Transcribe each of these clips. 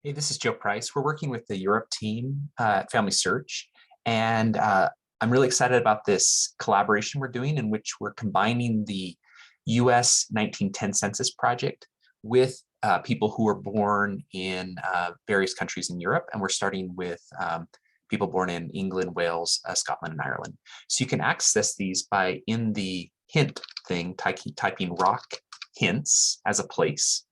Hey, this is Joe Price. We're working with the Europe team at Family Search, and I'm really excited about this collaboration we're doing in which we're combining the US 1910 Census project with people who were born in various countries in Europe, and we're starting with people born in England, Wales, Scotland, and Ireland. So you can access these by in the hint thing, typing rock hints as a place.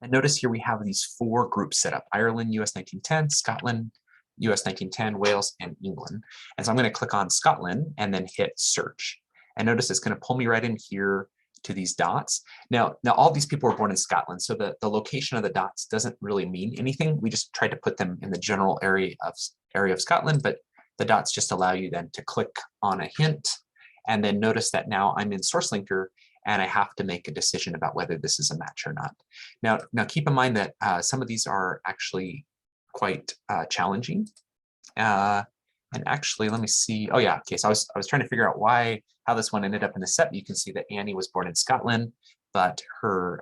And notice here we have these four groups set up: Ireland, US 1910, Scotland, US 1910, Wales, and England. And so I'm going to click on Scotland and then hit search. And notice it's going to pull me right in here to these dots. Now all these people were born in Scotland, so the location of the dots doesn't really mean anything. We just tried to put them in the general area of Scotland, but the dots just allow you then to click on a hint. And then notice that now I'm in SourceLinker, and I have to make a decision about whether this is a match or not. Now keep in mind that some of these are actually quite challenging. And actually, let me see. Oh yeah, okay. So I was trying to figure out how this one ended up in the set. You can see that Annie was born in Scotland, but her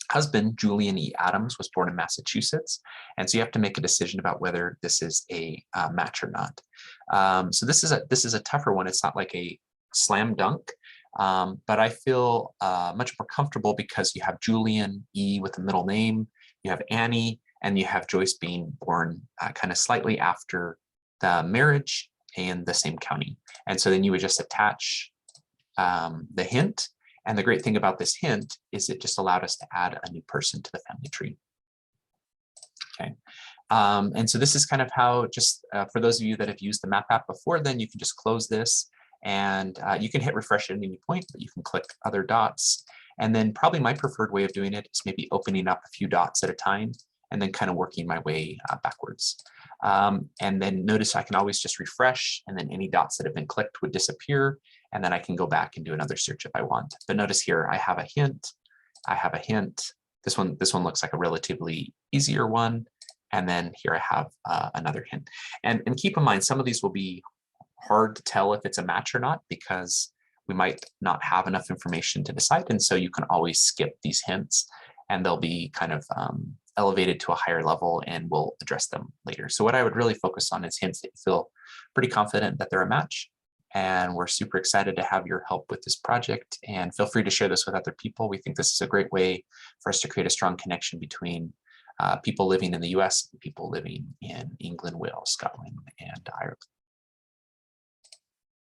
husband, Julian E. Adams, was born in Massachusetts. And so you have to make a decision about whether this is a match or not. So this is a tougher one. It's not like a slam dunk. But I feel much more comfortable because you have Julian E with a middle name, you have Annie, and you have Joyce being born kind of slightly after the marriage and the same county. And so then you would just attach the hint. And the great thing about this hint is it just allowed us to add a new person to the family tree. Okay. And so this is kind of how, just for those of you that have used the map app before, then you can just close this. And you can hit refresh at any point, but you can click other dots. And then probably my preferred way of doing it is maybe opening up a few dots at a time and then kind of working my way backwards. And then notice I can always just refresh, and then any dots that have been clicked would disappear. And then I can go back and do another search if I want. But notice here, I have a hint. I have a hint. This one looks like a relatively easier one. And then here I have another hint. And keep in mind, some of these will be hard to tell if it's a match or not because we might not have enough information to decide. And so you can always skip these hints and they'll be kind of elevated to a higher level, and we'll address them later. So what I would really focus on is hints that you feel pretty confident that they're a match. And we're super excited to have your help with this project, and feel free to share this with other people. We think this is a great way for us to create a strong connection between people living in the US and people living in England, Wales, Scotland, and Ireland.